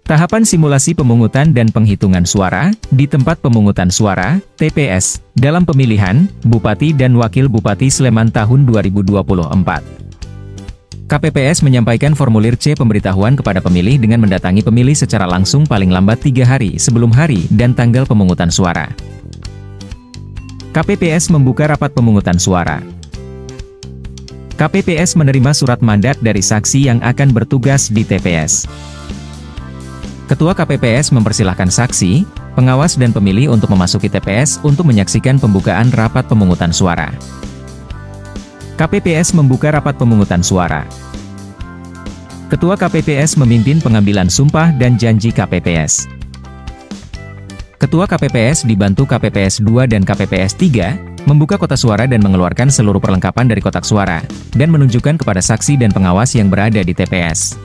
Tahapan simulasi pemungutan dan penghitungan suara di tempat pemungutan suara (TPS) dalam pemilihan Bupati dan Wakil Bupati Sleman tahun 2024. KPPS menyampaikan formulir C pemberitahuan kepada pemilih dengan mendatangi pemilih secara langsung paling lambat 3 hari sebelum hari dan tanggal pemungutan suara. KPPS membuka rapat pemungutan suara. KPPS menerima surat mandat dari saksi yang akan bertugas di TPS. Ketua KPPS mempersilahkan saksi, pengawas dan pemilih untuk memasuki TPS untuk menyaksikan pembukaan rapat pemungutan suara. KPPS membuka rapat pemungutan suara. Ketua KPPS memimpin pengambilan sumpah dan janji KPPS. Ketua KPPS dibantu KPPS 2 dan KPPS 3, membuka kotak suara dan mengeluarkan seluruh perlengkapan dari kotak suara, dan menunjukkan kepada saksi dan pengawas yang berada di TPS.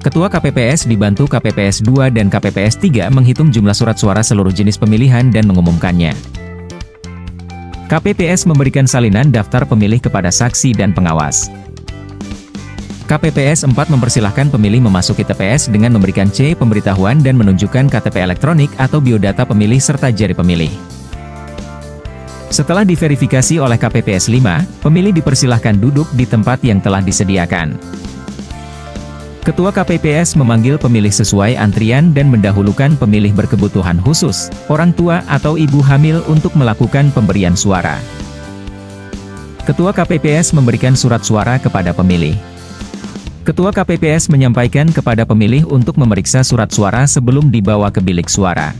Ketua KPPS dibantu KPPS 2 dan KPPS 3 menghitung jumlah surat suara seluruh jenis pemilihan dan mengumumkannya. KPPS memberikan salinan daftar pemilih kepada saksi dan pengawas. KPPS 4 mempersilahkan pemilih memasuki TPS dengan memberikan C pemberitahuan dan menunjukkan KTP elektronik atau biodata pemilih serta jari pemilih. Setelah diverifikasi oleh KPPS 5, pemilih dipersilahkan duduk di tempat yang telah disediakan. Ketua KPPS memanggil pemilih sesuai antrian dan mendahulukan pemilih berkebutuhan khusus, orang tua atau ibu hamil untuk melakukan pemberian suara. Ketua KPPS memberikan surat suara kepada pemilih. Ketua KPPS menyampaikan kepada pemilih untuk memeriksa surat suara sebelum dibawa ke bilik suara.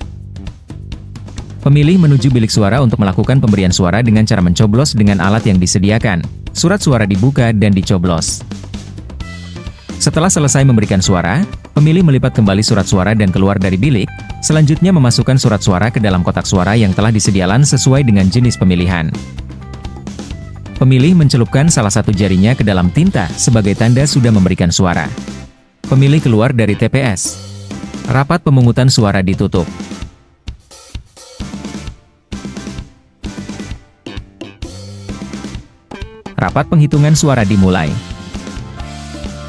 Pemilih menuju bilik suara untuk melakukan pemberian suara dengan cara mencoblos dengan alat yang disediakan. Surat suara dibuka dan dicoblos. Setelah selesai memberikan suara, pemilih melipat kembali surat suara dan keluar dari bilik, selanjutnya memasukkan surat suara ke dalam kotak suara yang telah disediakan sesuai dengan jenis pemilihan. Pemilih mencelupkan salah satu jarinya ke dalam tinta sebagai tanda sudah memberikan suara. Pemilih keluar dari TPS. Rapat pemungutan suara ditutup. Rapat penghitungan suara dimulai.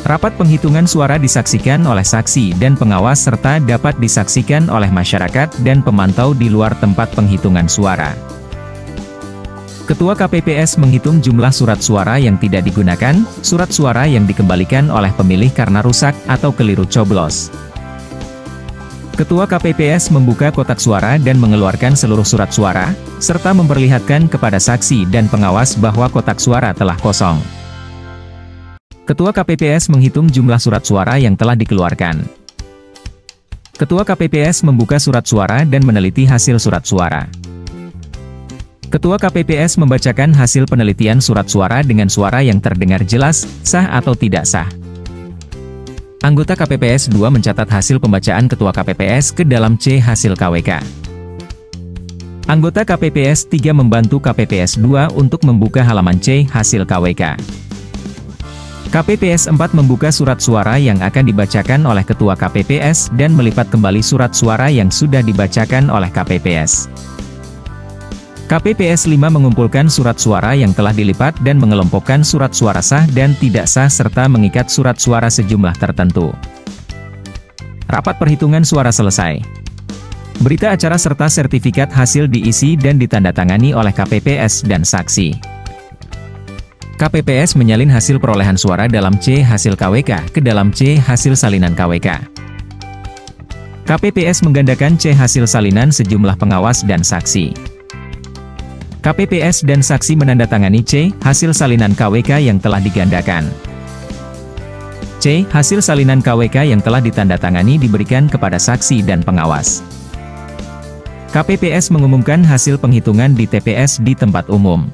Rapat penghitungan suara disaksikan oleh saksi dan pengawas serta dapat disaksikan oleh masyarakat dan pemantau di luar tempat penghitungan suara. Ketua KPPS menghitung jumlah surat suara yang tidak digunakan, surat suara yang dikembalikan oleh pemilih karena rusak atau keliru coblos. Ketua KPPS membuka kotak suara dan mengeluarkan seluruh surat suara, serta memperlihatkan kepada saksi dan pengawas bahwa kotak suara telah kosong. Ketua KPPS menghitung jumlah surat suara yang telah dikeluarkan. Ketua KPPS membuka surat suara dan meneliti hasil surat suara. Ketua KPPS membacakan hasil penelitian surat suara dengan suara yang terdengar jelas, sah atau tidak sah. Anggota KPPS 2 mencatat hasil pembacaan Ketua KPPS ke dalam C hasil KWK. Anggota KPPS 3 membantu KPPS 2 untuk membuka halaman C hasil KWK. KPPS 4 membuka surat suara yang akan dibacakan oleh Ketua KPPS dan melipat kembali surat suara yang sudah dibacakan oleh KPPS. KPPS 5 mengumpulkan surat suara yang telah dilipat dan mengelompokkan surat suara sah dan tidak sah serta mengikat surat suara sejumlah tertentu. Rapat perhitungan suara selesai. Berita acara serta sertifikat hasil diisi dan ditandatangani oleh KPPS dan saksi. KPPS menyalin hasil perolehan suara dalam C hasil KWK ke dalam C hasil salinan KWK. KPPS menggandakan C hasil salinan sejumlah pengawas dan saksi. KPPS dan saksi menandatangani C hasil salinan KWK yang telah digandakan. C hasil salinan KWK yang telah ditandatangani diberikan kepada saksi dan pengawas. KPPS mengumumkan hasil penghitungan di TPS di tempat umum.